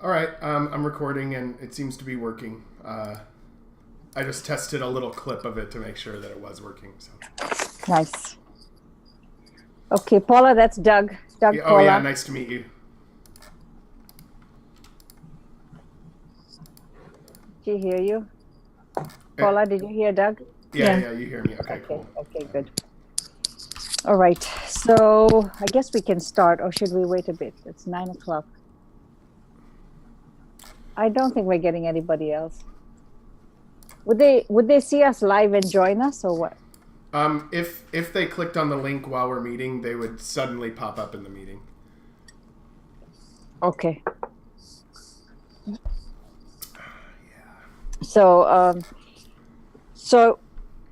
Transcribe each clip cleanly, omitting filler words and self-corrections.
All right, I'm recording and it seems to be working. I just tested a little clip of it to make sure that it was working. So. Nice. Okay, Paula, that's Doug. Doug, Yeah, oh Paula. yeah, nice to meet you. Did he hear you? Paula, did you hear Doug? Yeah, you hear me. Okay, Okay, cool. okay, good. All right, so I guess we can start, or should we wait a bit? It's 9 o'clock. I don't think we're getting anybody else. Would they see us live and join us, or what? If they clicked on the link while we're meeting, they would suddenly pop up in the meeting. Okay. So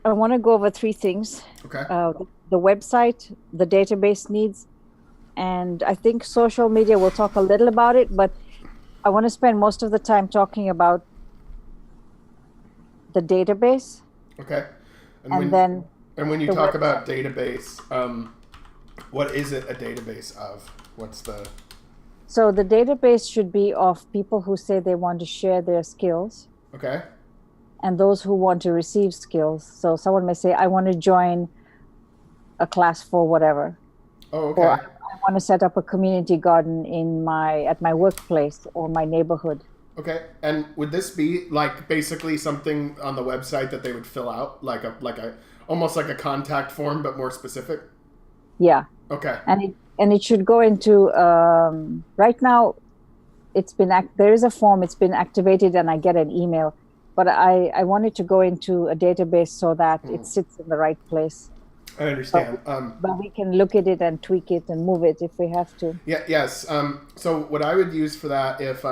I want to go over three things. Okay. The website, the database needs, and I think social media. We'll talk a little about it, but I want to spend most of the time talking about the database. Okay. And then when you the talk website. about database, what is it a database of? What's the? So the database should be of people who say they want to share their skills Okay. and those who want to receive skills. So someone may say, I want to join a class for whatever. Oh, Or okay. I want to set up a community garden at my workplace or my neighborhood. Okay. And would this be like basically something on the website that they would fill out, like a almost like a contact form, but more specific? Yeah. Okay. And it should go into right now. There is a form. It's been activated, and I get an email. But I want it to go into a database so that it sits in the right place. I understand. But we can look at it and tweak it and move it if we have to. Yeah. Yes. So what I would use for that, if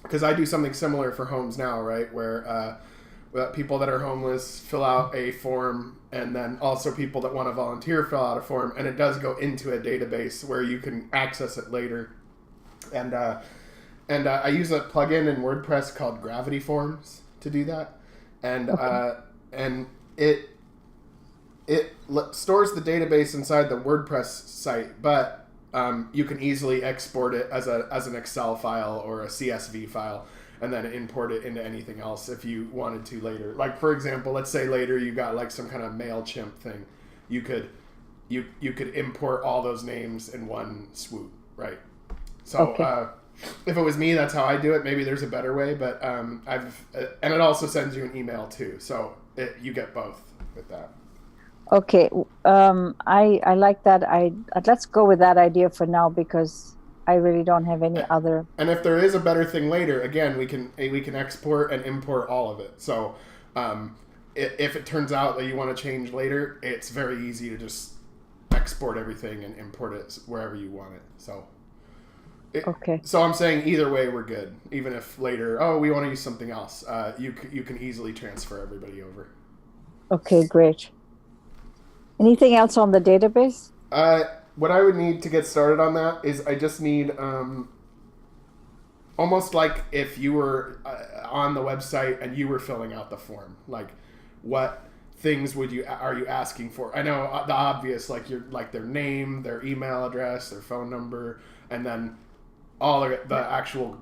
because I do something similar for homes now, right? Where people that are homeless fill out a form, and then also people that want to volunteer fill out a form, and it does go into a database where you can access it later. And I use a plugin in WordPress called Gravity Forms to do that, and it stores the database inside the WordPress site, but you can easily export it as an Excel file or a CSV file, and then import it into anything else if you wanted to later. Like for example, let's say later you got like some kind of MailChimp thing, you could import all those names in one swoop, right? So Okay. if it was me, that's how I do it. Maybe there's a better way, but and it also sends you an email too, so you get both with that. Okay. I like that. Let's go with that idea for now because I really don't have any other. And if there is a better thing later, again, we can export and import all of it. So if it turns out that you want to change later, it's very easy to just export everything and import it wherever you want it. So. Okay. So I'm saying either way we're good. Even if later, we want to use something else, you can easily transfer everybody over. Okay, great. Anything else on the database? What I would need to get started on that is I just need almost like if you were on the website and you were filling out the form, like what things are you asking for? I know the obvious, like their name, their email address, their phone number, and then all of the actual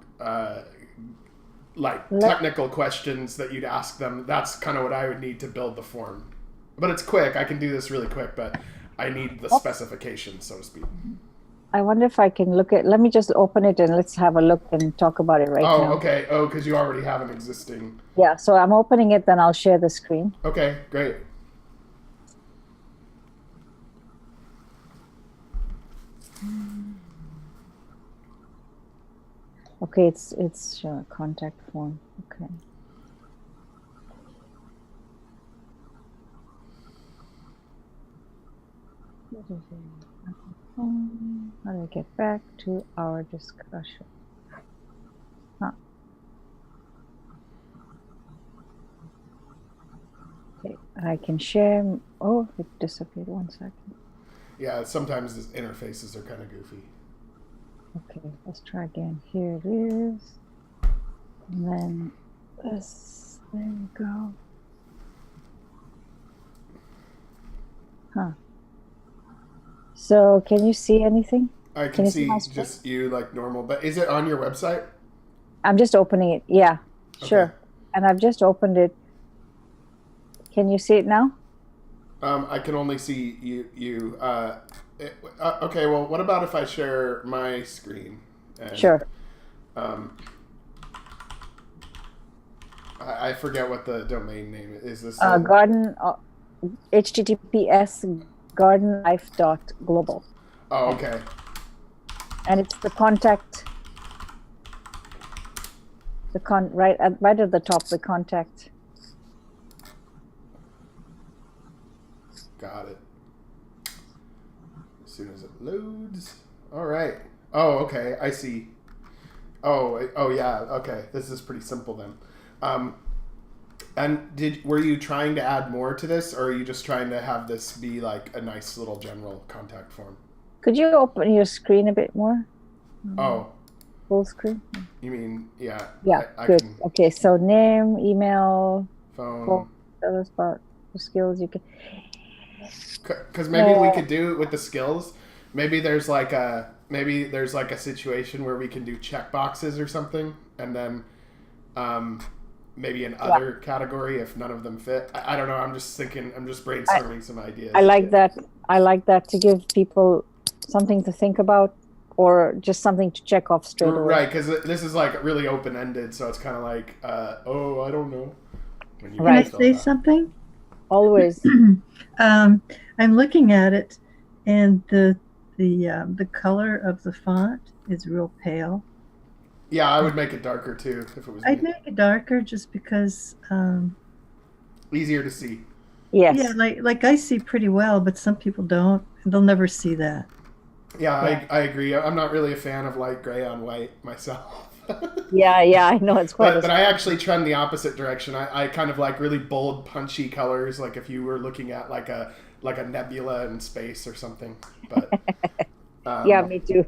technical questions that you'd ask them. That's kind of what I would need to build the form. But it's quick. I can do this really quick, but I need the specifications, so to speak. I wonder if I can let me just open it and let's have a look and talk about it now. Oh, okay. Oh, because you already have an existing. Yeah, so I'm opening it, then I'll share the screen. Okay, great. Okay, it's contact form. Okay. How do I get back to our discussion? Okay, I can share. Oh, it disappeared. 1 second. Yeah, sometimes the interfaces are kind of goofy. Okay, let's try again. Here it is. And then this. There you go. Huh. So can you see anything? I Can can you see my see screen? just you like normal, but is it on your website? I'm just opening it. Yeah, Okay. sure. And I've just opened it. Can you see it now? I can only see you. Okay, well, what about if I share my screen? And Sure. um, I forget what the domain name is. This Garden, HTTPS gardenlife.global. oh, okay. And it's the contact, right at the top, the contact. Got it. As soon as it loads. All right. Oh, okay. I see. Oh, yeah. Okay, this is pretty simple then. And were you trying to add more to this, or are you just trying to have this be like a nice little general contact form? Could you open your screen a bit more? Oh, Full screen? you mean yeah? Yeah, I good. can Okay, so name, email, phone. tell us about the skills you can. Because maybe we could do it with the skills. Maybe there's like a situation where we can do check boxes or something, and then maybe an other category if none of them fit. I don't know. I'm just thinking. I'm just brainstorming some ideas. I like that. I like that to give people something to think about, or just something to check off straight away. Right, because this is like really open ended, so it's kind of like, oh, I don't know. Can I say something? Always. I'm looking at it, and the color of the font is real pale. Yeah, I would make it darker too if it was. I'd make it darker just because. Easier to see. Yes. Yeah, like I see pretty well, but some people don't. They'll never see that. Yeah, I agree. I'm not really a fan of light gray on white myself. Yeah, I know it's quite. But I actually trend the opposite direction. I kind of like really bold, punchy colors, like if you were looking at like a nebula in space or something. But yeah, me too.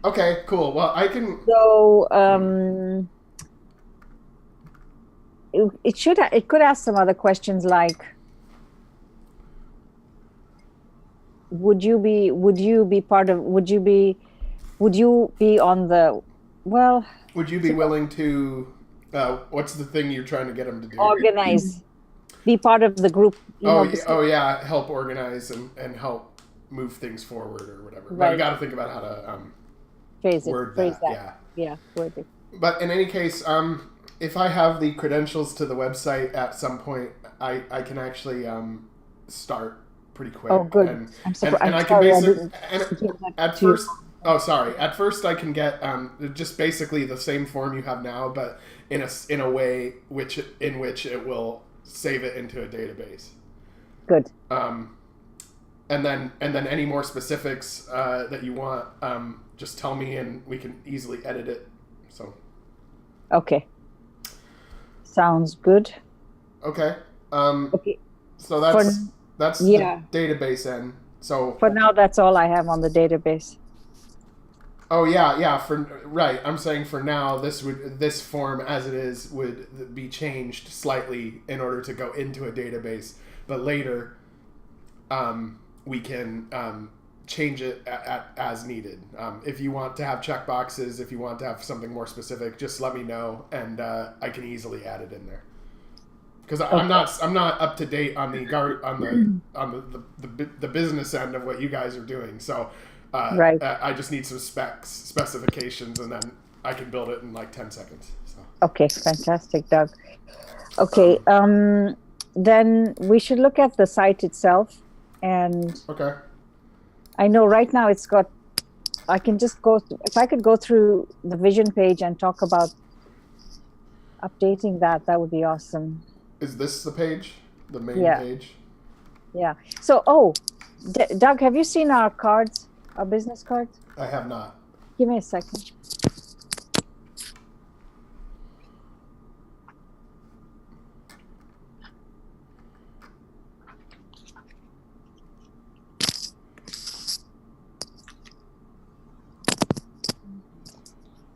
Okay, cool. Well, I can. So it could ask some other questions like, would you be on the, well, would you be willing to what's the thing you're trying to get them to do? Organize, be part of the group. Yeah, help organize and help move things forward or whatever. Right. But you got to think about how to phrase that. Yeah, word it. But in any case, if I have the credentials to the website at some point, I can actually start pretty quick. Oh, good. And I can basically at first. Oh, sorry. At first, I can get just basically the same form you have now, but in a way in which it will save it into a database. Good. And then any more specifics that you want, just tell me, and we can easily edit it. So. Okay. Sounds good. Okay. Okay. So that's the database end. So for now, that's all I have on the database. Oh yeah. Right. I'm saying for now, this form as it is would be changed slightly in order to go into a database, but later, we can change it as needed. If you want to have checkboxes, if you want to have something more specific, just let me know, and I can easily add it in there. Because I'm not up to date on the business end of what you guys are doing. So right. I just need some specifications, and then I can build it in like 10 seconds. So. Okay, fantastic, Doug. Okay, then we should look at the site itself. And okay. I know right now it's got, I can just go, if I could go through the vision page and talk about updating that would be awesome. Is this the page? The main page? Yeah. So, Doug, have you seen our cards, our business cards? I have not. Give me a second.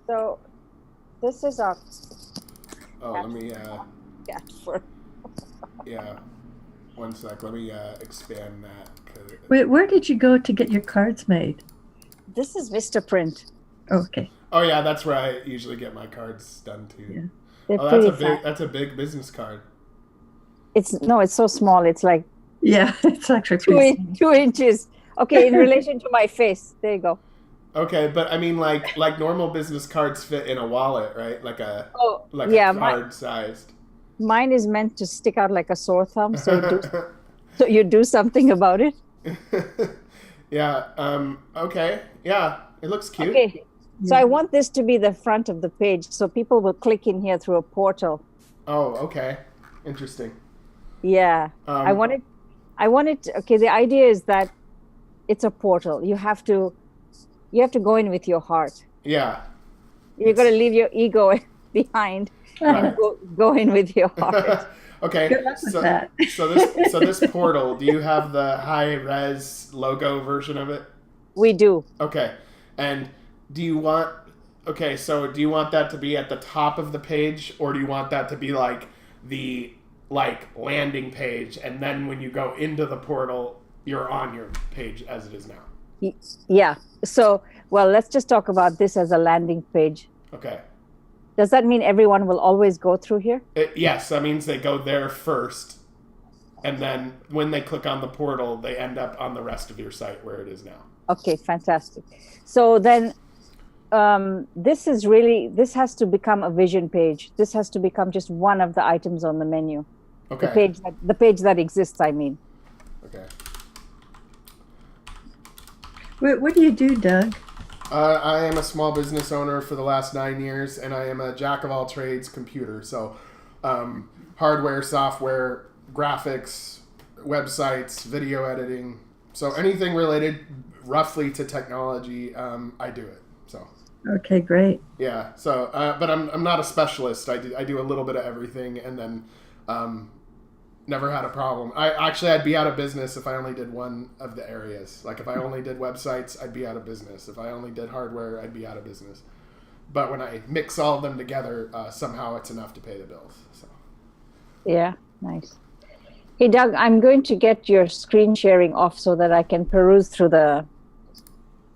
So, this is our. Oh, let me. For. Yeah. 1 sec. Let me expand that Where did you go to get your cards made? This is Vistaprint. Oh, okay. Oh yeah, that's where I usually get my cards done too. Yeah. They're Oh, pretty fat. that's a big business card. It's so small. It's like Yeah, it's actually pretty. 2 inches. Okay, in relation to my face. There you go. Okay, but I mean, like normal business cards fit in a wallet, right? Like a Oh, like yeah. a card sized. Mine is meant to stick out like a sore thumb, so you do something about it. Yeah. Okay. Yeah. It looks cute. Okay. So I want this to be the front of the page, so people will click in here through a portal. Oh. Okay. Interesting. Yeah. I want it. Okay. The idea is that it's a portal. You have to go in with your heart. Yeah. You're going to leave your ego behind and go in with your heart. Okay. Good luck with that. so this portal, do you have the high res logo version of it? We do. Okay. And do you want that to be at the top of the page, or do you want that to be like the landing page, and then when you go into the portal, you're on your page as it is now? Yeah. So, well, let's just talk about this as a landing page. Okay. Does that mean everyone will always go through here? Yes, that means they go there first, and then when they click on the portal, they end up on the rest of your site where it is now. Okay, fantastic. So then this has to become a vision page. This has to become just one of the items on the menu. Okay. The page that exists, I mean. Okay. What do you do, Doug? I am a small business owner for the last 9 years, and I am a jack of all trades computer. So, hardware, software, graphics, websites, video editing. So anything related roughly to technology, I do it. So. Okay, great. Yeah. So, but I'm not a specialist. I do a little bit of everything, and then never had a problem. I'd be out of business if I only did one of the areas. Like if I only did websites, I'd be out of business. If I only did hardware, I'd be out of business. But when I mix all of them together, somehow it's enough to pay the bills. So. Yeah, nice. Hey, Doug, I'm going to get your screen sharing off so that I can peruse through the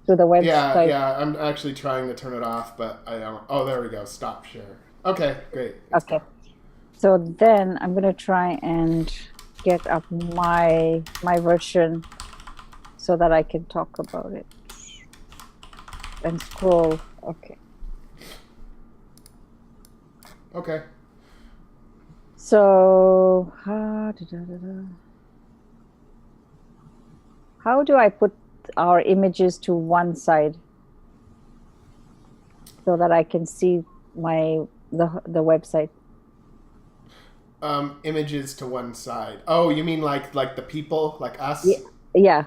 website. Yeah. I'm actually trying to turn it off, but I don't. Oh, there we go. Stop share. Okay, great. Okay. So then I'm going to try and get up my version so that I can talk about it and scroll. Okay. Okay. So how do I put our images to one side so that I can see the website? Images to one side. Oh, you mean like the people, like us? Yeah.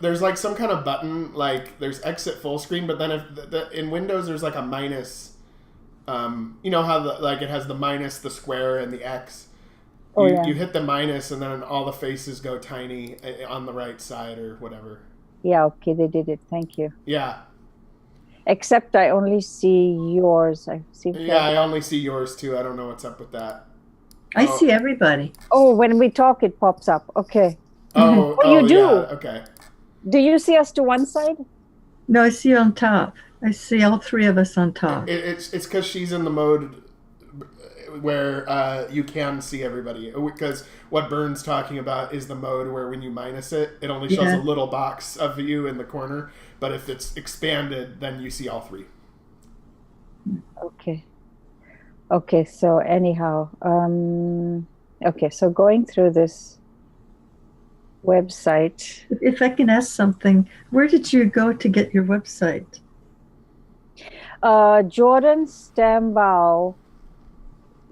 There's like some kind of button, like there's exit full screen, but then if in Windows there's like a minus. You know how it has the minus, the square, and the X. You hit the minus, and then all the faces go tiny on the right side or whatever. Yeah. Okay, they did it. Thank you. Yeah. Except I only see yours. I see. Yeah, I only see yours too. I don't know what's up with that. I see everybody. Oh, when we talk, it pops up. Okay. Oh, you do. Yeah, okay. Do you see us to one side? No, I see you on top. I see all three of us on top. It's because she's in the mode where you can see everybody. Because what Bern's talking about is the mode where when you minus it, it only shows a little box of you in the corner. But if it's expanded, then you see all three. Okay, so anyhow, so going through this website. If I can ask something, where did you go to get your website? Jordan Stambaugh,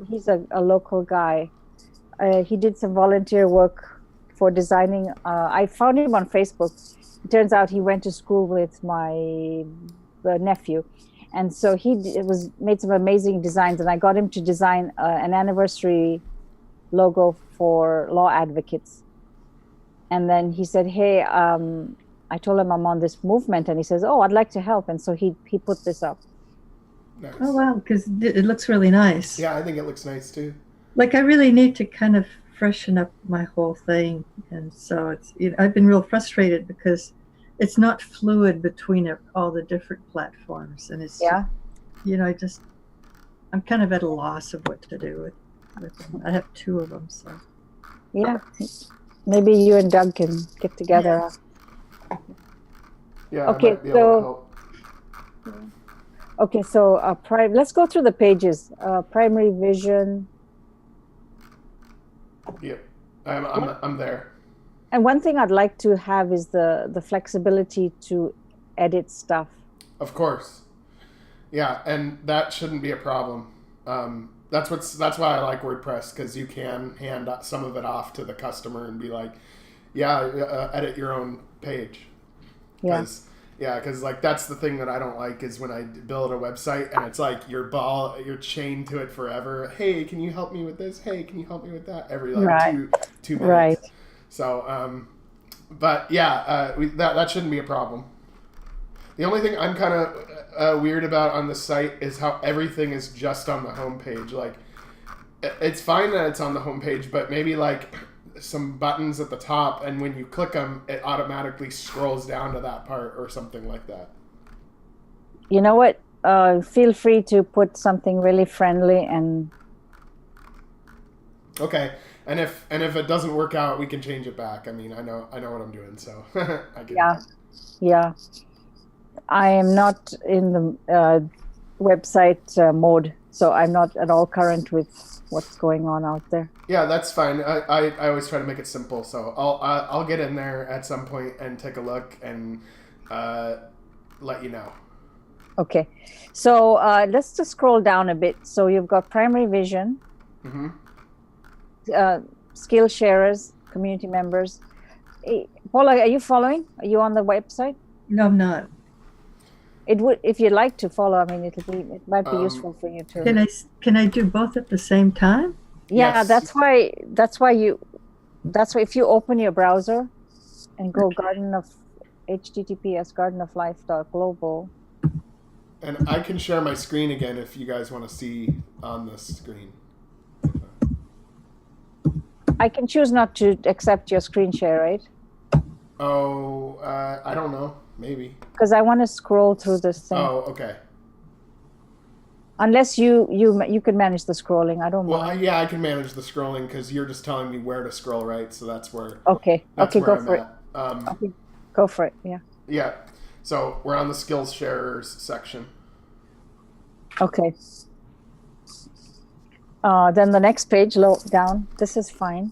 he's a local guy. He did some volunteer work for designing. I found him on Facebook. It turns out he went to school with my nephew. And so he made some amazing designs, and I got him to design an anniversary logo for law advocates. And then he said, hey, I told him I'm on this movement, and he says, oh, I'd like to help. And so he put this up. Nice. Oh, wow, because it looks really nice. Yeah, I think it looks nice too. Like I really need to kind of freshen up my whole thing, and so it's I've been real frustrated because it's not fluid between all the different platforms, and it's Yeah. I'm kind of at a loss of what to do with them. I have two of them, so Yeah. Maybe you and Doug can get together. Yeah, Okay, I might be able to help. Okay, so let's go through the pages. Primary vision. Yep, I'm there. And one thing I'd like to have is the flexibility to edit stuff. Of course. Yeah, and that shouldn't be a problem. That's why I like WordPress, because you can hand some of it off to the customer and be like, yeah, edit your own page. Yeah. Because like that's the thing that I don't like is when I build a website and it's like you're chained to it forever. Hey, can you help me with this? Hey, can you help me with that? Every like Right. two minutes. Right. So, but yeah, that shouldn't be a problem. The only thing I'm kind of weird about on the site is how everything is just on the homepage. Like, it's fine that it's on the homepage, but maybe like some buttons at the top, and when you click them, it automatically scrolls down to that part or something like that. You know what? Feel free to put something really friendly and. Okay, and if it doesn't work out, we can change it back. I mean, I know what I'm doing, so I get it. Yeah. I am not in the website mode, so I'm not at all current with what's going on out there. Yeah, that's fine. I always try to make it simple, so I'll get in there at some point and take a look and let you know. Okay, so let's just scroll down a bit. So you've got primary vision, skill sharers, community members. Hey, Paula, are you following? Are you on the website? no, I'm not. It would, if you'd like to follow. I mean, it might be useful for you to. Can I do both at the same time? Yeah, Yes. that's why if you open your browser and go https://gardenoflife.global. And I can share my screen again if you guys want to see on the screen. I can choose not to accept your screen share, right? Oh, I don't know. Maybe. Because I want to scroll through this thing. Oh, okay. Unless you can manage the scrolling, I don't Well, mind. yeah, I can manage the scrolling because you're just telling me where to scroll, right? So that's where. Okay. That's Okay, where go I'm for at. it. Okay, go for it. Yeah. Yeah. So we're on the skills sharers section. Okay. Then the next page, low down. This is fine.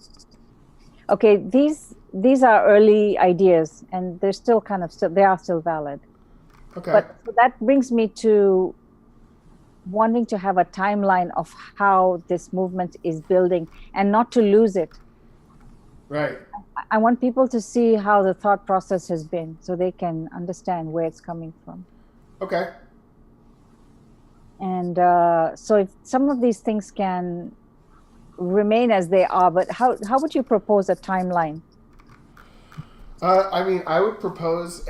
Okay, these are early ideas, and they're still they are still valid. Okay. But so that brings me to wanting to have a timeline of how this movement is building and not to lose it. Right. I want people to see how the thought process has been so they can understand where it's coming from. Okay. And so if some of these things can remain as they are, but how would you propose a timeline? I mean, I would propose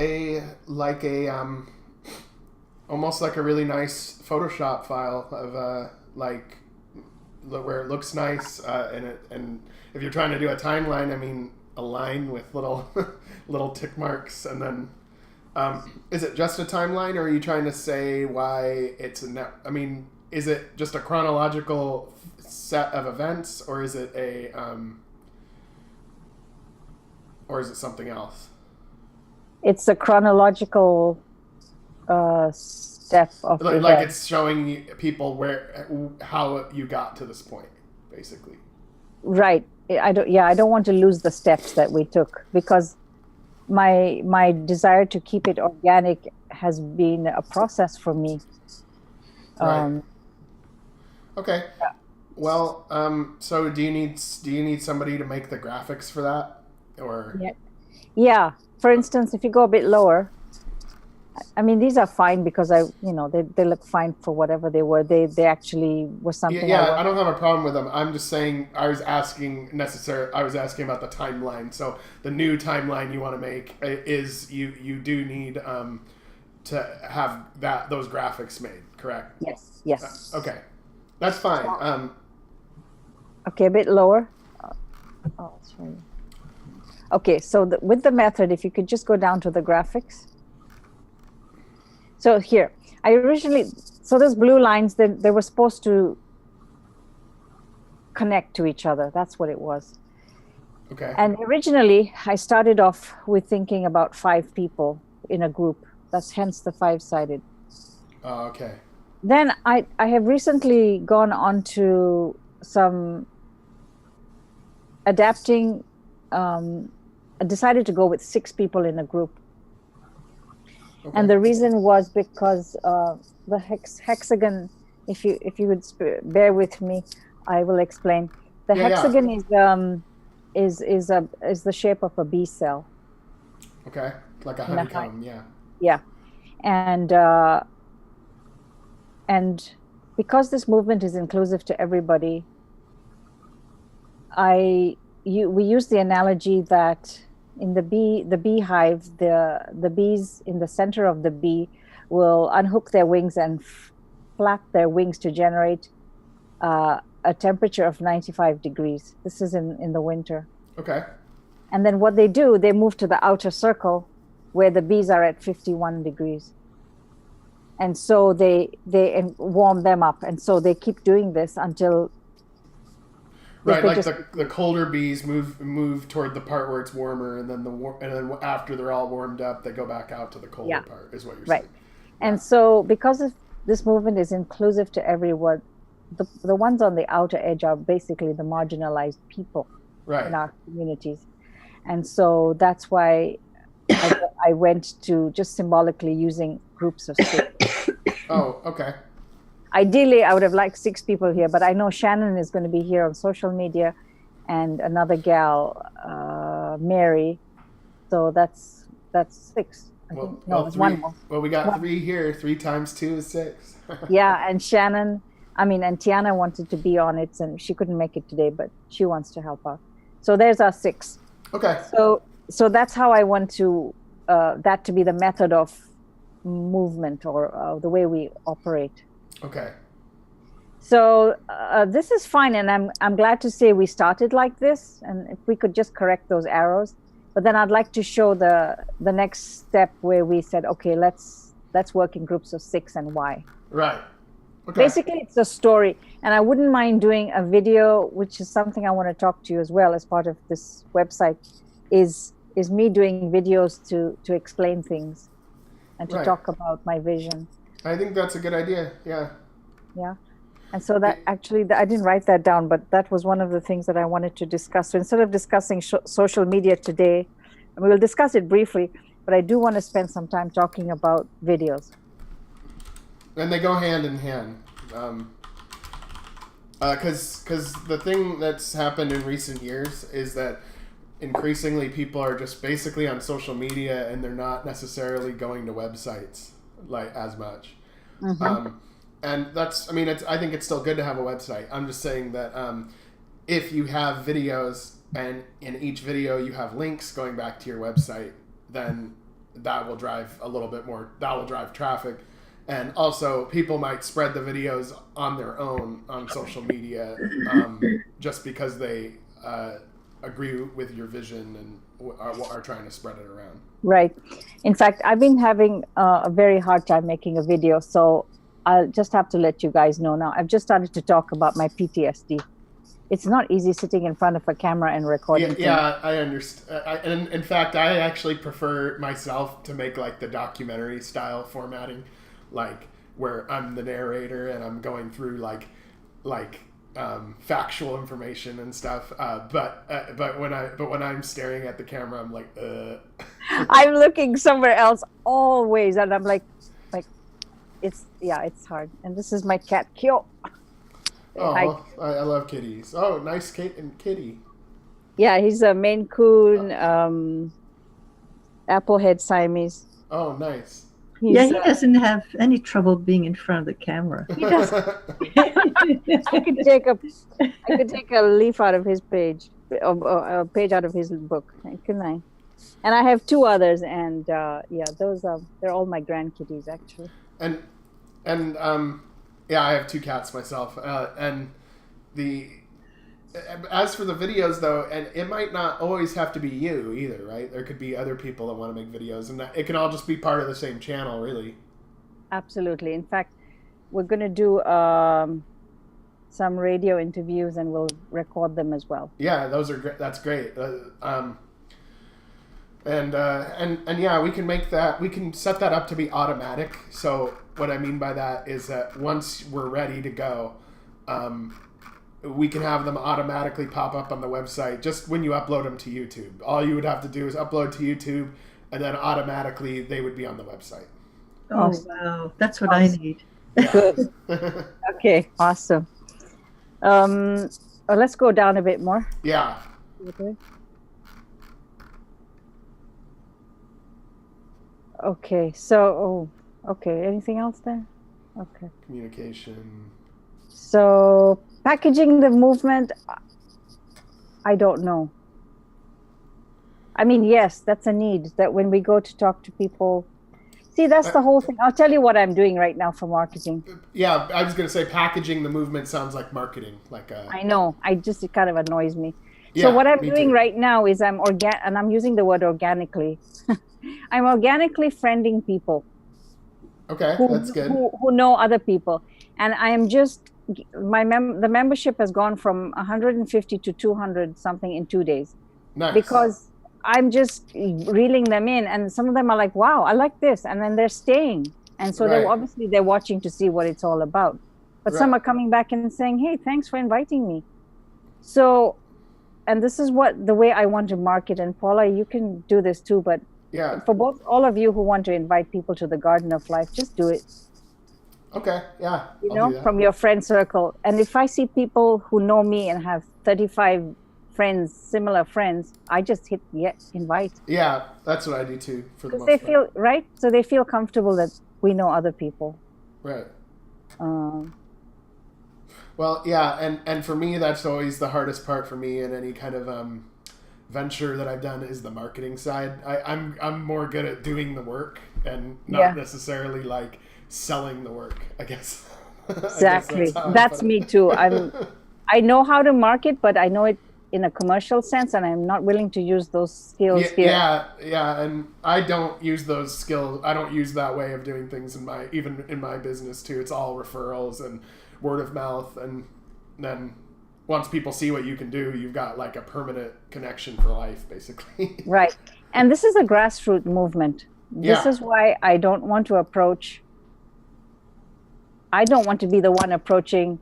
almost like a really nice Photoshop file of like where it looks nice, and if you're trying to do a timeline, I mean, a line with little little tick marks, and then is it just a timeline, or are you trying to say why it's I mean, is it just a chronological set of events, or is it something else? It's a chronological step of Like it's showing people how you got to this point, basically. Right. I don't want to lose the steps that we took, because my desire to keep it organic has been a process for me. Right. Okay. Well, so do you need somebody to make the graphics for that, or? Yeah. For instance, if you go a bit lower, I mean, these are fine because they look fine for whatever they were. They actually were something. Yeah, I don't have a problem with them. I'm just saying I was asking about the timeline. So the new timeline you want to make is you do need to have those graphics made, correct? Yes. Okay, that's fine. Okay, a bit lower. Oh, sorry. Okay, so with the method, if you could just go down to the graphics. So here, so those blue lines, they were supposed to connect to each other. That's what it was. Okay. And originally, I started off with thinking about 5 people in a group. That's hence the 5-sided. Oh, okay. Then I have recently gone on to some adapting. I decided to go with 6 people in a group. Okay. And the reason was because the hexagon, if you would bear with me, I will explain. The hexagon is the shape of a B cell. Okay, like a honeycomb, yeah. Yeah, and because this movement is inclusive to everybody, we use the analogy that in the beehive, the bees in the center of the bee will unhook their wings and flap their wings to generate a temperature of 95 degrees. This is in the winter. Okay. And then what they do, they move to the outer circle where the bees are at 51 degrees. And so they warm them up. And so they keep doing this until... Right, like the colder bees move toward the part where it's warmer, and then after they're all warmed up, they go back out to the colder part, is what you're saying. Right. And so because this movement is inclusive to everyone, the ones on the outer edge are basically the marginalized people in our communities. And so that's why I went to just symbolically using groups of 6. Oh, okay. Ideally, I would have liked 6 people here, but I know Shannon is going to be here on social media, and another gal, Mary. So that's 6. It's 1 more. Well, we got 3 here. 3 times 2 is 6. Yeah, and Shannon, and Tiana wanted to be on it, and she couldn't make it today, but she wants to help out. So there's our 6. Okay. So that's how I want to that to be the method of movement or the way we operate. Okay. So this is fine, and I'm glad to say we started like this, and if we could just correct those arrows. But then I'd like to show the next step where we said, okay, let's work in groups of 6 and why. Right. Okay. Basically, it's a story, and I wouldn't mind doing a video, which is something I want to talk to you as well as part of this website. Is me doing videos to explain things and to talk about my vision. I think that's a good idea. Yeah. Yeah. And so that actually, I didn't write that down, but that was one of the things that I wanted to discuss. So instead of discussing social media today, we will discuss it briefly, but I do want to spend some time talking about videos. And they go hand in hand. Because the thing that's happened in recent years is that increasingly people are just basically on social media, and they're not necessarily going to websites like as much. Mm-hmm. And that's, I think it's still good to have a website. I'm just saying that if you have videos and in each video you have links going back to your website, then that will drive that will drive traffic. And also people might spread the videos on their own on social media just because they agree with your vision and are trying to spread it around. Right. In fact, I've been having a very hard time making a video, so I'll just have to let you guys know now. I've just started to talk about my PTSD. It's not easy sitting in front of a camera and recording. Yeah, I understand. And in fact, I actually prefer myself to make like the documentary style formatting, like where I'm the narrator and I'm going through like factual information and stuff. But when I'm staring at the camera, I'm like, I'm looking somewhere else always, and I'm like, it's hard. And this is my cat, Kyo. Oh, I love kitties. Oh, nice kitty. Yeah, he's a Maine Coon, Applehead Siamese. Oh, nice. He doesn't have any trouble being in front of the camera. He doesn't. I could take a leaf out of his page, a page out of his book, couldn't I? And I have 2 others, and those they're all my grandkitties actually. And I have 2 cats myself, and as for the videos though, and it might not always have to be you either, right? There could be other people that want to make videos, and it can all just be part of the same channel, really. Absolutely. In fact, we're going to do some radio interviews, and we'll record them as well. Yeah, those are great. That's great. And yeah, we can make that. We can set that up to be automatic. So what I mean by that is that once we're ready to go, we can have them automatically pop up on the website just when you upload them to YouTube. All you would have to do is upload to YouTube, and then automatically they would be on the website. Oh, Awesome. wow. That's what I need. Good. Okay, awesome. Let's go down a bit more. Yeah. Okay, so, okay, anything else there? Okay. Communication. So, packaging the movement, I don't know. I mean, yes, that's a need, that when we go to talk to people. See, that's the whole thing. I'll tell you what I'm doing right now for marketing. Yeah, I was going to say packaging the movement sounds like marketing. I know. It kind of annoys me. Yeah, so what I'm me doing too. right now is and I'm using the word organically. I'm organically friending people. Okay, that's good. Who know other people. And I am just, the membership has gone from 150 to 200 something in 2 days. Nice. Because I'm just reeling them in, and some of them are like, wow, I like this, and then they're staying, and so Right. they're watching to see what it's all about. But some are Right. coming back and saying, hey, thanks for inviting me. So, and this is the way I want to market. And Paula, you can do this too, but Yeah. for all of you who want to invite people to the Garden of Life, just do it. Okay. Yeah. You I'll know, do that. from your friend circle. And if I see people who know me and have 35 friends, similar friends, I just hit invite. Yeah, that's what I do too. For the Because most they part. feel, right? So they feel comfortable that we know other people. Right. Um, Well, yeah, and for me, that's always the hardest part for me in any kind of venture that I've done is the marketing side. I'm more good at doing the work and not Yeah. necessarily like selling the work, I guess. I guess exactly. how I That's put it. me too. I know how to market, but I know it in a commercial sense, and I'm not willing to use those skills here. Yeah, and I don't use those skills. I don't use that way of doing things even in my business too. It's all referrals and word of mouth, and then once people see what you can do, you've got like a permanent connection for life, basically. Right. And this is a grassroots movement. This Yeah. is why I don't want to be the one approaching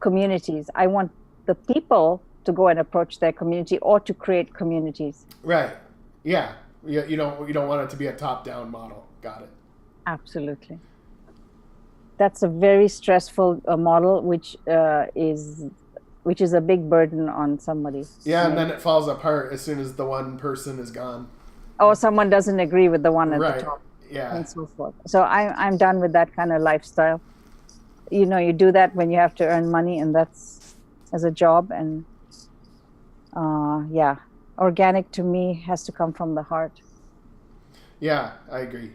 communities. I want the people to go and approach their community or to create communities. Right. Yeah. You don't want it to be a top-down model. Got it. Absolutely. That's a very stressful model, which is a big burden on somebody. Yeah, and then it falls apart as soon as the one person is gone. Or someone doesn't agree with the one at Right. the top, Yeah. and so forth. So I'm done with that kind of lifestyle. You know, you do that when you have to earn money, and that's as a job. And yeah, organic to me has to come from the heart. Yeah, I agree.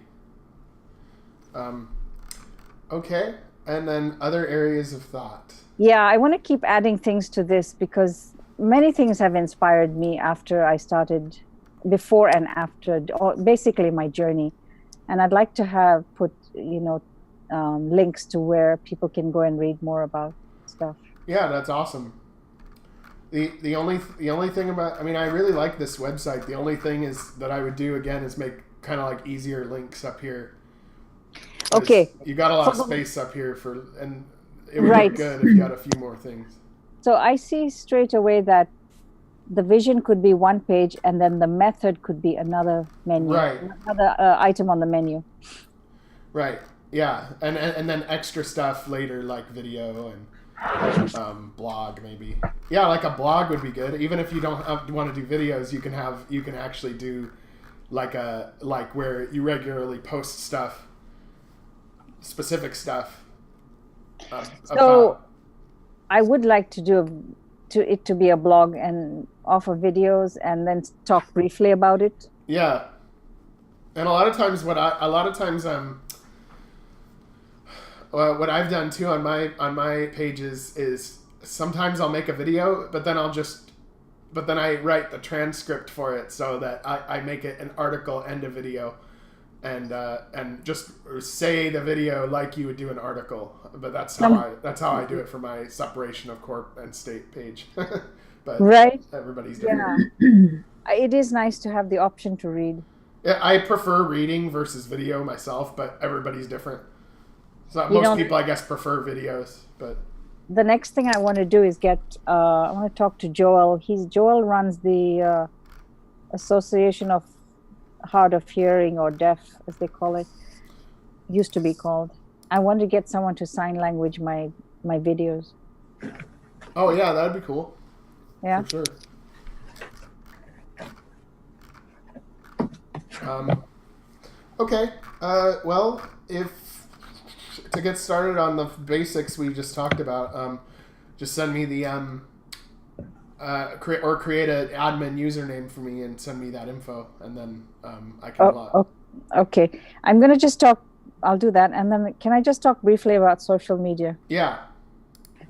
Okay, and then other areas of thought. Yeah, I want to keep adding things to this because many things have inspired me after I started, before and after, basically my journey. And I'd like to have put, links to where people can go and read more about stuff. Yeah, that's awesome. The only thing about, I mean, I really like this website. The only thing is that I would do again is make kind of like easier links up here. Okay. You got a lot of So- space up here and it would Right. be good if you had a few more things. So I see straight away that the vision could be one page, and then the method could be another menu, Right. another item on the menu. Right. Yeah, and then extra stuff later like video and blog maybe. Yeah, like a blog would be good. Even if you don't want to do videos, you can actually do like where you regularly post stuff, specific stuff. So about- I would like to do it to be a blog and offer videos and then talk briefly about it. yeah, and a lot of times what I've done too on my pages is sometimes I'll make a video, but then I write the transcript for it so that I make it an article and a video, and just say the video like you would do an article. But that's how I do it for my separation of corp and state page. But Right. everybody's different. Yeah. It is nice to have the option to read. Yeah, I prefer reading versus video myself, but everybody's different. So You most know- people, I guess, prefer videos, but The next thing I want to do is I want to talk to Joel. Joel runs the Association of Hard of Hearing or Deaf, as they call it, used to be called. I want to get someone to sign language my videos. oh yeah, that'd be cool. Yeah. For sure. Okay. Well, to get started on the basics we just talked about, just send me the create an admin username for me and send me that info, and then I can log. Okay. I'm going to just talk. I'll do that. And then can I just talk briefly about social media? Yeah.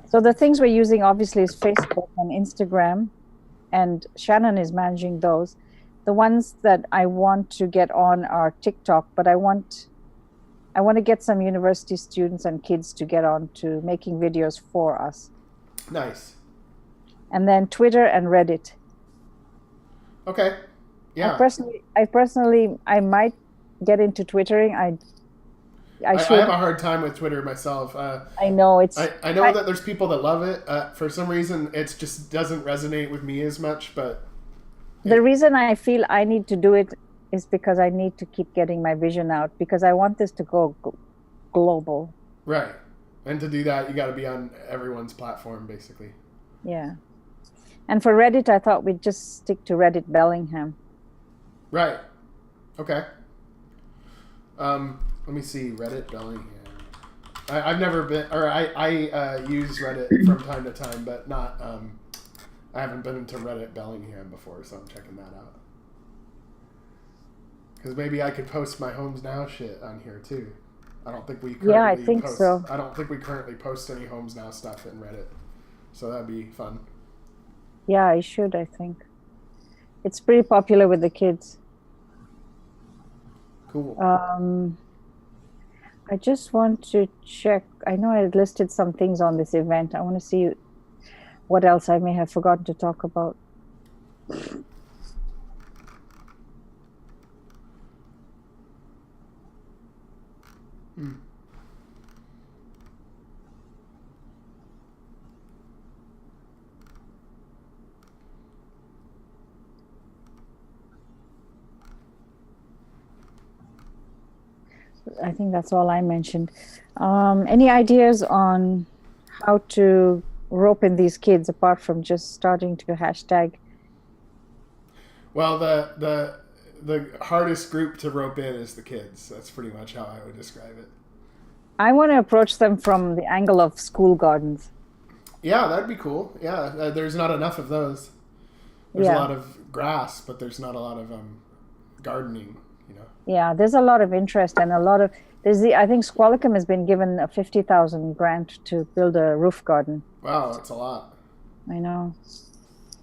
So the things we're using obviously is Facebook and Instagram, and Shannon is managing those. The ones that I want to get on are TikTok, but I want to get some university students and kids to get on to making videos for us. Nice. And then Twitter and Reddit. Okay. Yeah. I personally might get into Twittering. I have a hard time with Twitter myself. I know it's. I know that there's people that love it. For some reason, it just doesn't resonate with me as much. But the reason I feel I need to do it is because I need to keep getting my vision out, because I want this to go global. Right. And to do that, you got to be on everyone's platform, basically. Yeah. And for Reddit, I thought we'd just stick to Reddit Bellingham. Right. Okay. Let me see. Reddit Bellingham. I've never been, or I use Reddit from time to time, but not. I haven't been into Reddit Bellingham before, so I'm checking that out. Because maybe I could post my Homes Now shit on here too. I don't think we currently I think so. I don't think we currently post any Homes Now stuff in Reddit, so that'd be fun. Yeah, I should. I think it's pretty popular with the kids. Cool. I just want to check. I know I listed some things on this event. I want to see what else I may have forgotten to talk about. I think that's all I mentioned. Any ideas on how to rope in these kids apart from just starting to hashtag? Well, the hardest group to rope in is the kids. That's pretty much how I would describe it. I want to approach them from the angle of school gardens. Yeah, that'd be cool. Yeah, there's not enough of those. There's a lot of grass, but there's not a lot of gardening. Yeah, there's a lot of interest and a lot of. I think Squalicum has been given a 50,000 grant to build a roof garden. Wow, that's a lot. I know.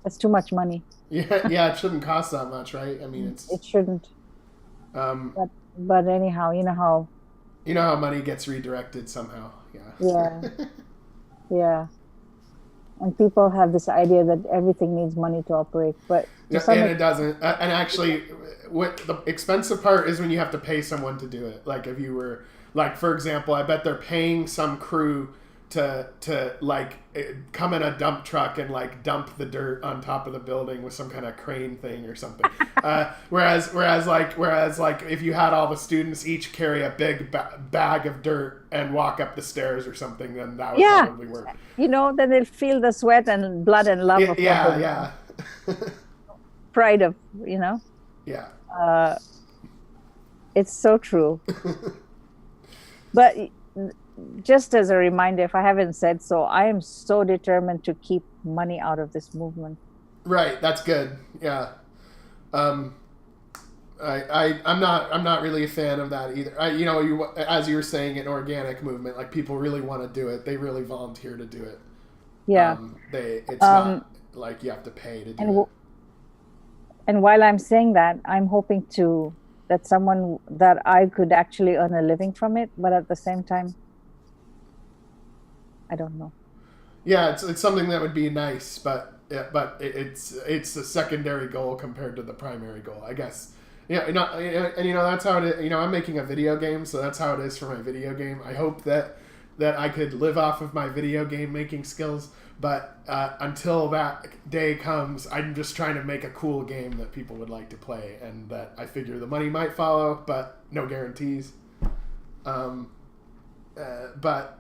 That's too much money. Yeah, it shouldn't cost that much, right? I mean, It shouldn't. But anyhow, you know how. You know how money gets redirected somehow. Yeah. Yeah. Yeah. And people have this idea that everything needs money to operate, but and it doesn't. And actually, what the expensive part is when you have to pay someone to do it. Like if you were, like for example, I bet they're paying some crew to like come in a dump truck and like dump the dirt on top of the building with some kind of crane thing or something. Whereas like if you had all the students each carry a big bag of dirt and walk up the stairs or something, then that would probably work. You know, then they'll feel the sweat and blood and love of yeah. pride of, Yeah. It's so true. But just as a reminder, if I haven't said so, I am so determined to keep money out of this movement. Right, that's good. Yeah. I'm not really a fan of that either. As you were saying, an organic movement, like people really want to do it. They really volunteer to do it. Yeah. It's Um, not like you have to pay to and do it. and while I'm saying that, I'm hoping to that someone that I could actually earn a living from it, but at the same time, I don't know. Yeah, it's something that would be nice, but it's a secondary goal compared to the primary goal, I guess. Yeah, and that's how it is. I'm making a video game, so that's how it is for my video game. I hope that I could live off of my video game making skills, but until that day comes, I'm just trying to make a cool game that people would like to play, and that I figure the money might follow, but no guarantees. But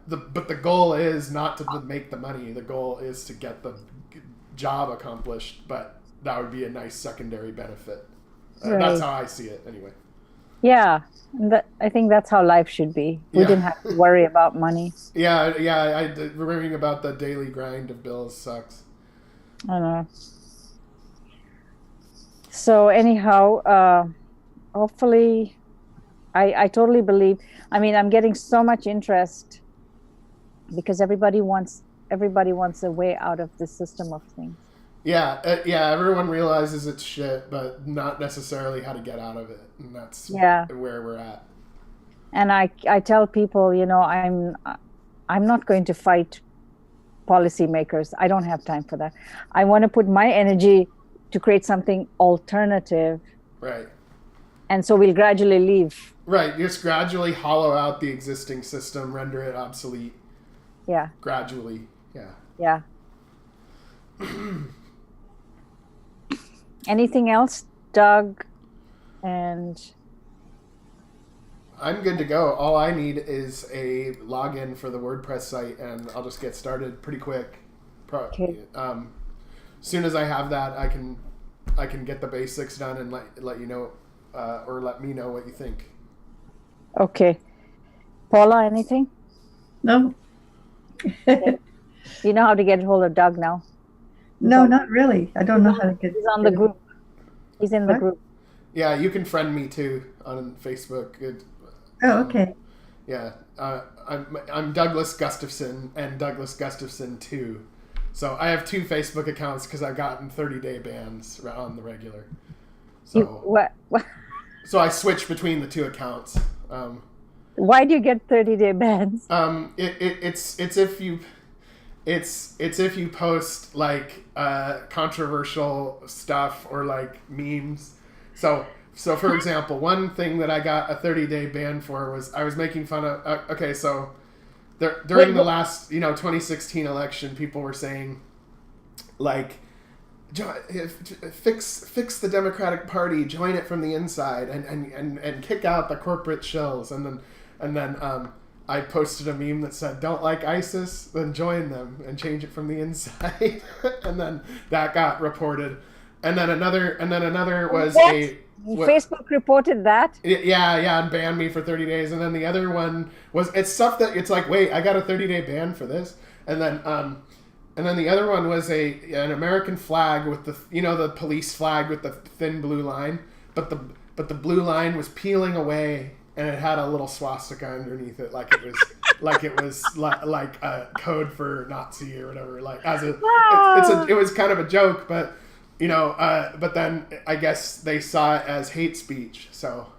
the goal is not to make the money. The goal is to get the job accomplished. But that would be a nice secondary benefit. That's Right. how I see it, anyway. Yeah. I think that's how life should be. We Yeah, didn't have to worry about money. yeah. Reading about the daily grind of bills sucks. I know. So anyhow, hopefully, I totally believe. I mean, I'm getting so much interest because everybody wants a way out of the system of things. Yeah. Everyone realizes it's shit, but not necessarily how to get out of it, and that's Yeah. where we're at. And I tell people, I'm not going to fight policymakers. I don't have time for that. I want to put my energy to create something alternative, Right. and so we'll gradually leave. Right. Just gradually hollow out the existing system, render it obsolete. Yeah. Gradually. Yeah. Yeah. Anything else, Doug? And I'm good to go. All I need is a login for the WordPress site, and I'll just get started pretty quick. okay. Soon as I have that, I can get the basics done and let you know, or let me know what you think. Okay. Paula, anything? No, You know how to get hold of Doug now. no, not really. I don't know how to get. He's on the group. He's in the What? group. Yeah, you can friend me too on Facebook. Oh, okay. Yeah, I'm Douglas Gustafson and Douglas Gustafson 2. So I have two Facebook accounts because I've gotten 30-day bans on the regular. So What? so I switch between the two accounts. Why do you get 30-day bans? It's if you post like controversial stuff or like memes. So for example, one thing that I got a 30-day ban for was I was making fun of. Okay, so during the last 2016 election, people were saying like, fix the Democratic Party, join it from the inside, and kick out the corporate shills, and then I posted a meme that said, "Don't like ISIS? Then join them and change it from the inside." And then that got reported, and then another was Facebook reported that? yeah, and banned me for 30 days. And then the other one was, it's stuff that it's like, wait, I got a 30-day ban for this. And then the other one was an American flag with the police flag with the thin blue line, but the blue line was peeling away, and it had a little swastika underneath it, like it was like a code for Nazi or whatever. Like it was kind of a joke, but but then I guess they saw it as hate speech. So,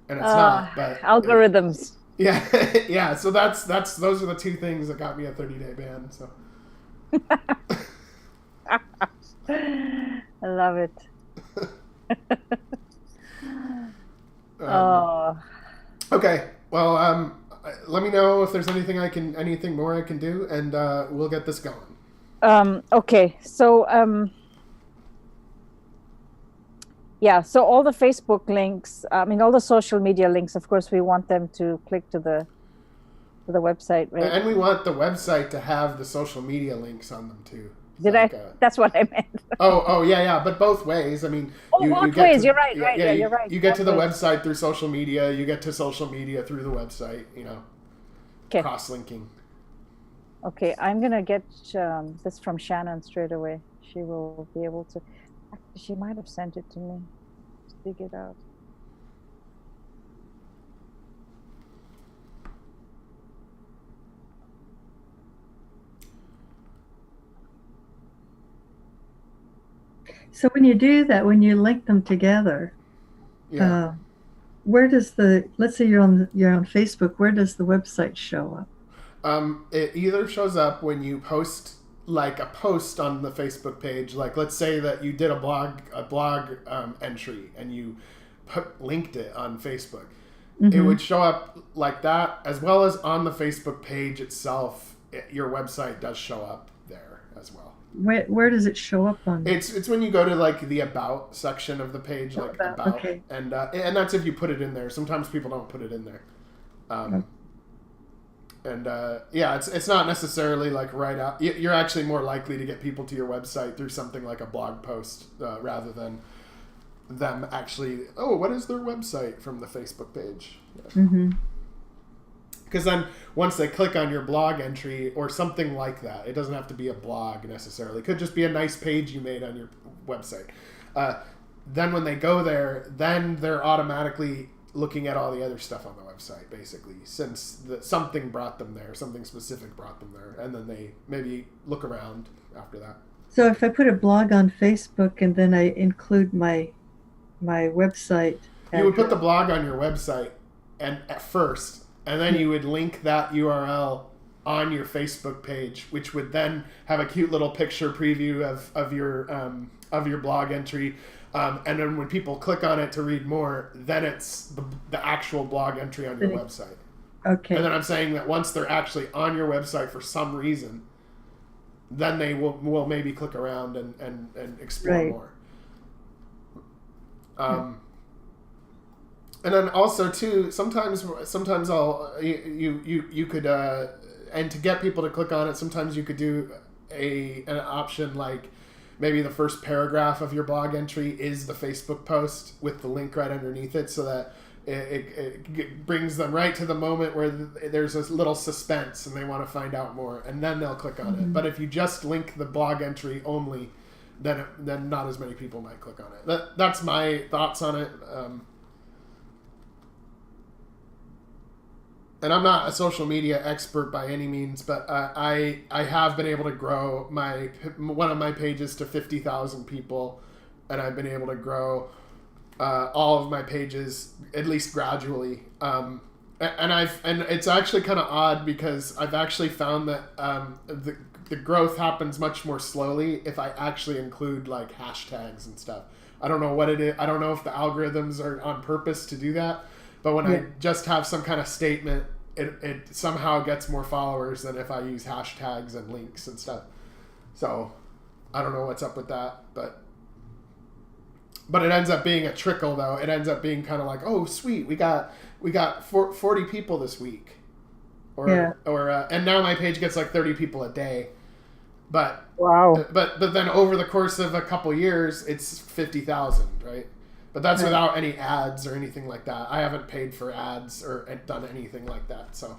and it's not. But algorithms. yeah. So those are the two things that got me a 30-day ban. So. I love it. Okay. Well, let me know if there's anything more I can do, and we'll get this going. Okay. So yeah. So all the Facebook links, all the social media links. Of course, we want them to click to the website, right? And we want the website to have the social media links on them too. That's what I meant. Oh, yeah. But both ways. I mean, both ways. You're right. Yeah, you're right. You get to the website through social media. You get to social media through the website. Okay. Cross-linking. Okay, I'm gonna get this from Shannon straight away. She will be able to. Actually, she might have sent it to me. Let's dig it out. So when you do that, when you link them together, Yeah. where does let's say you're on Facebook, where does the website show up? It either shows up when you post like a post on the Facebook page, like let's say that you did a blog entry and you linked it on Facebook. It would show up like that, as well as on the Facebook page itself. Your website does show up there as well. Where does it show up on? It's when you go to like the about section of the page, like about, okay. and that's if you put it in there. Sometimes people don't put it in there. And yeah, it's not necessarily like right out. You're actually more likely to get people to your website through something like a blog post rather than them actually, oh, what is their website from the Facebook page? Yeah. Because then once they click on your blog entry or something like that, it doesn't have to be a blog necessarily. It could just be a nice page you made on your website. Then when they go there, then they're automatically looking at all the other stuff on the website, basically, since something brought them there, something specific brought them there, and then they maybe look around after that. So if I put a blog on Facebook and then I include my website, you would put the blog on your website and at first, and then you would link that URL on your Facebook page, which would then have a cute little picture preview of your blog entry. And then when people click on it to read more, then it's the actual blog entry on your website. Okay. And then I'm saying that once they're actually on your website for some reason, then they will maybe click around and explore more. And then also too, sometimes you could and to get people to click on it, sometimes you could do an option like maybe the first paragraph of your blog entry is the Facebook post with the link right underneath it, so that it brings them right to the moment where there's a little suspense and they want to find out more, and then they'll click on it. But if you just link the blog entry only, then not as many people might click on it. That's my thoughts on it. And I'm not a social media expert by any means, but I have been able to grow one of my pages to 50,000 people, and I've been able to grow all of my pages at least gradually. And it's actually kind of odd because I've actually found that the growth happens much more slowly if I actually include like hashtags and stuff. I don't know what it is. I don't know if the algorithms are on purpose to do that. But when I just have some kind of statement, it somehow gets more followers than if I use hashtags and links and stuff. So I don't know what's up with that, but it ends up being a trickle though. It ends up being kind of like, oh sweet, we got 40 people this week, and now my page gets like 30 people a day. But wow. But then over the course of a couple years, it's 50,000, right? But that's without any ads or anything like that. I haven't paid for ads or done anything like that. So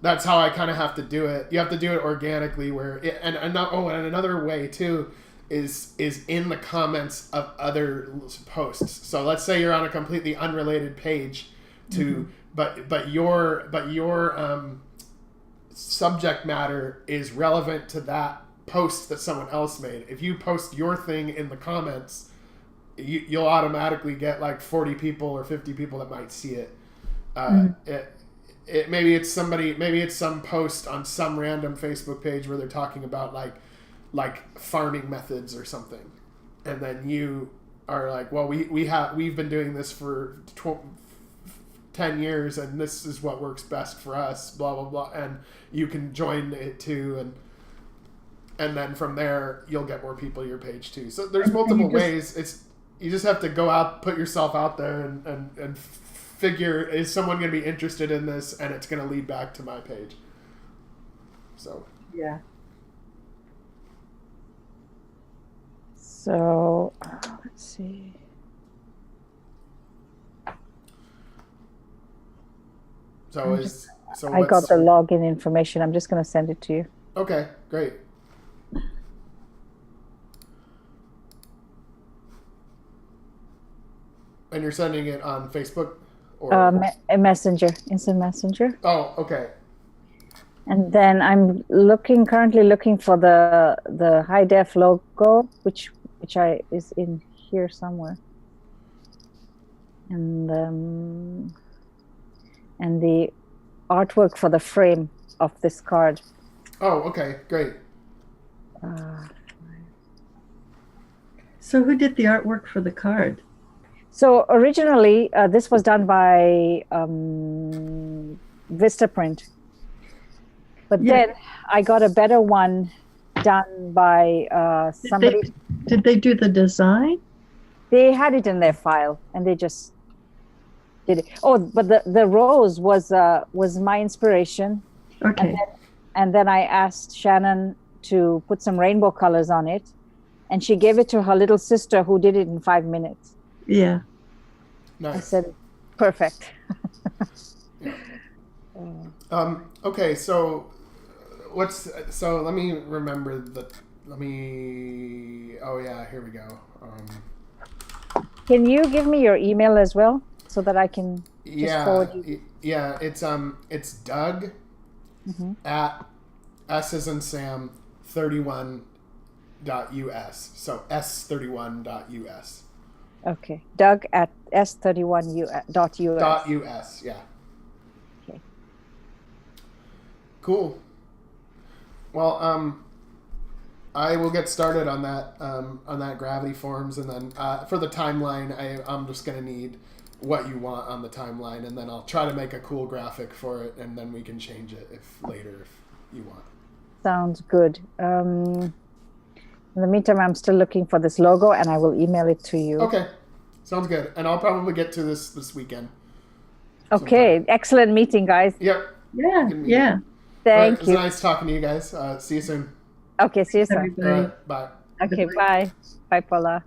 that's how I kind of have to do it. You have to do it organically. And another way too is in the comments of other posts. So let's say you're on a completely unrelated page to, but your subject matter is relevant to that post that someone else made. If you post your thing in the comments, you'll automatically get like 40 people or 50 people that might see it. Maybe it's some post on some random Facebook page where they're talking about like farming methods or something, and then you are like, well, we've been doing this for 10 years and this is what works best for us, blah blah blah, and you can join it too, and then from there you'll get more people to your page too. So there's multiple ways. You just have to go out, put yourself out there, and figure, is someone going to be interested in this, and it's going to lead back to my page. So yeah. So let's see. I got the login information. I'm just going to send it to you. Okay, great. And you're sending it on Facebook or a Messenger, instant Messenger. Oh, okay. And then I'm currently looking for the high def logo, which which is in here somewhere. And the artwork for the frame of this card. Oh, okay, great. So who did the artwork for the card? So originally, this was done by Vistaprint, but Yeah. then I got a better one done by somebody. Did they do the design? They had it in their file, and they just did it. Oh, but the rose was my inspiration, Okay. and then I asked Shannon to put some rainbow colors on it, and she gave it to her little sister, who did it in 5 minutes. Yeah. Nice. I said, perfect. Okay, so let me remember oh yeah, here we go. Can you give me your email as well so that I can forward you? Yeah, it's Doug at S as in Sam 31.us. So s31.us. Okay, Doug at s31.us. .us, yeah. Okay. Cool. Well, I will get started on that Gravity Forms, and then for the timeline, I'm just gonna need what you want on the timeline, and then I'll try to make a cool graphic for it, and then we can change it if you want. Sounds good. In the meantime, I'm still looking for this logo, and I will email it to you. Okay, sounds good, and I'll probably get to this weekend. Okay, sometime. excellent meeting, guys. Yep. Yeah. Good meeting. Yeah. Thank It you. was nice talking to you guys. See you soon. Okay, see you soon. Everybody. All right, bye. Okay, bye. Bye, Paula.